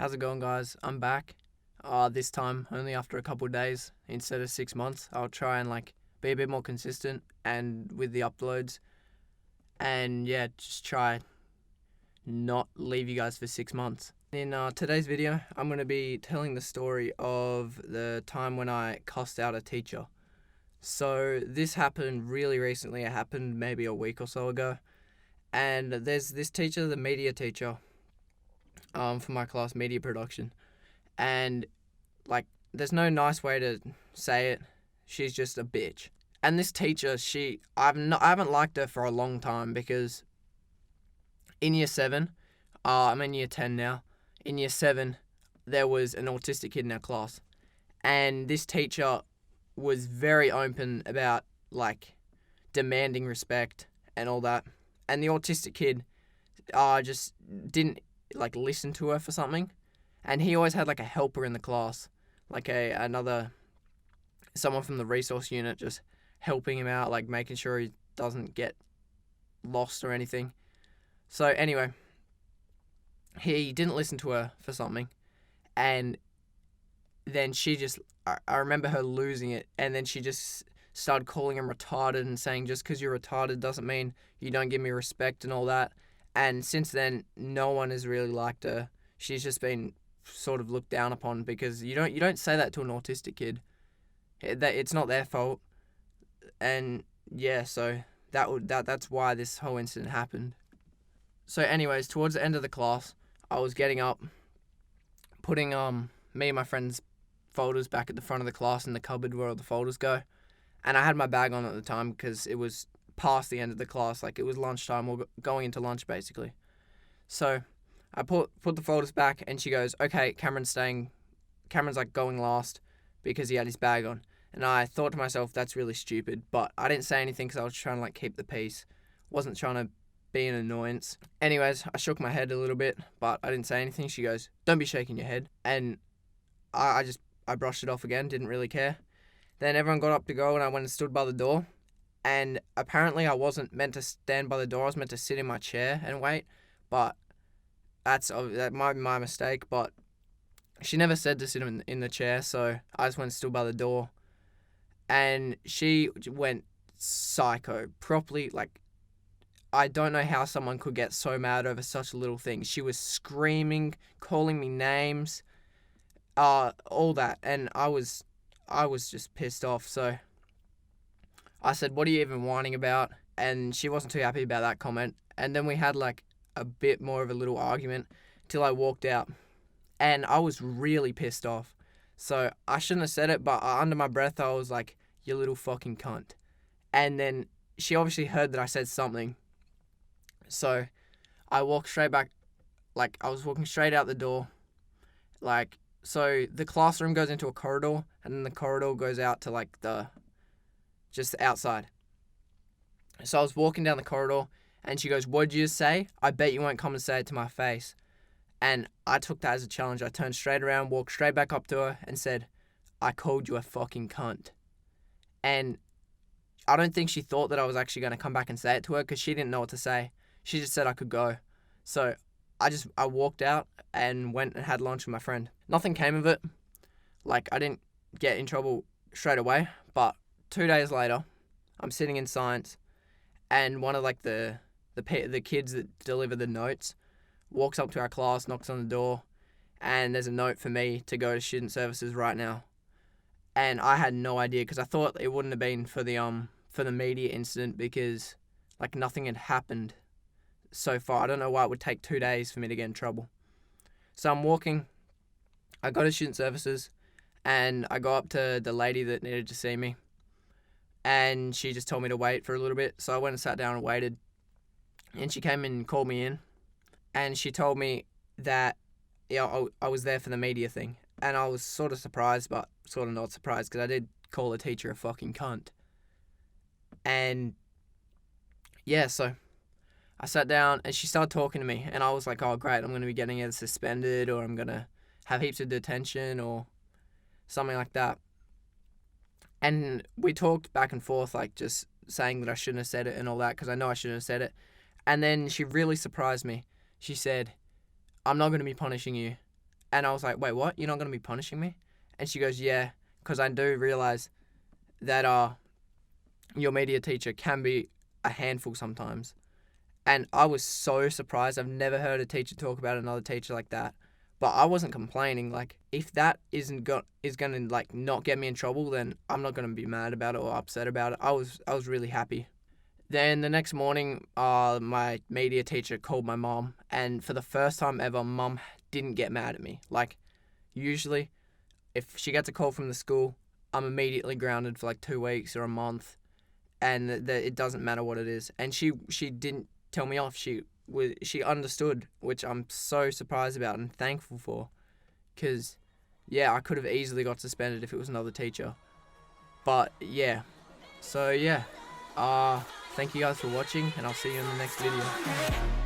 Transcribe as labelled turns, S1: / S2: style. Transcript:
S1: How's it going, guys? I'm back. This time only after a couple of days instead of 6 months. I'll try and be a bit more consistent and with the uploads, and yeah, just try not leave you guys for 6 months. In today's video, I'm going to be telling the story of the time when I cussed out a teacher. So this happened really recently. It happened maybe a week or so ago. And there's this teacher, the media teacher, for my class, media production. And there's no nice way to say it. She's just a bitch. And this teacher, I haven't liked her for a long time because in year 7, I'm in year 10 now. In year 7, there was an autistic kid in our class, and this teacher was very open about demanding respect and all that. And the autistic kid just didn't listen to her for something, and he always had a helper in the class, someone from the resource unit just helping him out, making sure he doesn't get lost or anything. So anyway, he didn't listen to her for something, and then I remember her losing it, and then she just started calling him retarded and saying just because you're retarded doesn't mean you don't give me respect and all that. And since then, no one has really liked her. She's just been sort of looked down upon because you don't say that to an autistic kid. It's not their fault. And yeah, so that's why this whole incident happened. So anyways, towards the end of the class, I was getting up, putting me and my friend's folders back at the front of the class in the cupboard where all the folders go. And I had my bag on at the time because it was past the end of the class, it was lunchtime or going into lunch basically. So I put the folders back, and she goes, "Okay, Cameron's going last because he had his bag on." And I thought to myself, that's really stupid, but I didn't say anything because I was trying to keep the peace. Wasn't trying to be an annoyance. Anyways, I shook my head a little bit, but I didn't say anything. She goes, "Don't be shaking your head." And I brushed it off again, didn't really care. Then everyone got up to go, and I went and stood by the door. And apparently I wasn't meant to stand by the door. I was meant to sit in my chair and wait. But that might be my mistake. But she never said to sit in the chair, so I just went and stood by the door. And she went psycho. Properly, I don't know how someone could get so mad over such little things. She was screaming, calling me names, all that. And I was just pissed off, so I said, "What are you even whining about?" And she wasn't too happy about that comment. And then we had a bit more of a little argument till I walked out. And I was really pissed off. So I shouldn't have said it, but under my breath I was like, "You little fucking cunt." And then she obviously heard that I said something. So I walked straight back, I was walking straight out the door. So the classroom goes into a corridor, and then the corridor goes out to just outside. So I was walking down the corridor, and she goes, "What'd you say? I bet you won't come and say it to my face." And I took that as a challenge. I turned straight around, walked straight back up to her, and said, "I called you a fucking cunt." And I don't think she thought that I was actually going to come back and say it to her because she didn't know what to say. She just said I could go. So I walked out and went and had lunch with my friend. Nothing came of it. I didn't get in trouble straight away, but 2 days later, I'm sitting in science, and one of the kids that deliver the notes walks up to our class, knocks on the door, and there's a note for me to go to student services right now. And I had no idea because I thought it wouldn't have been for the media incident because nothing had happened so far. I don't know why it would take 2 days for me to get in trouble. So I'm walking. I go to student services, and I go up to the lady that needed to see me, and she just told me to wait for a little bit. So I went and sat down and waited, and she came and called me in, and she told me that I was there for the media thing. And I was sort of surprised, but sort of not surprised, because I did call a teacher a fucking cunt. And yeah, so I sat down, and she started talking to me, and I was like, "Oh great, I'm going to be getting either suspended, or I'm going to have heaps of detention, or something like that." And we talked back and forth, just saying that I shouldn't have said it and all that, because I know I shouldn't have said it. And then she really surprised me. She said, "I'm not going to be punishing you." And I was like, wait, what? You're not going to be punishing me? And she goes, yeah, because I do realize that your media teacher can be a handful sometimes. And I was so surprised. I've never heard a teacher talk about another teacher like that. But I wasn't complaining. Like, if that is gonna like not get me in trouble, then I'm not gonna be mad about it or upset about it. I was really happy. Then the next morning, my media teacher called my mom, and for the first time ever, mom didn't get mad at me. Like, usually, if she gets a call from the school, I'm immediately grounded for like 2 weeks or a month, and it doesn't matter what it is. And she didn't tell me off. She understood, which I'm so surprised about and thankful for, because yeah, I could have easily got suspended if it was another teacher. But yeah, so yeah, thank you guys for watching, and I'll see you in the next video.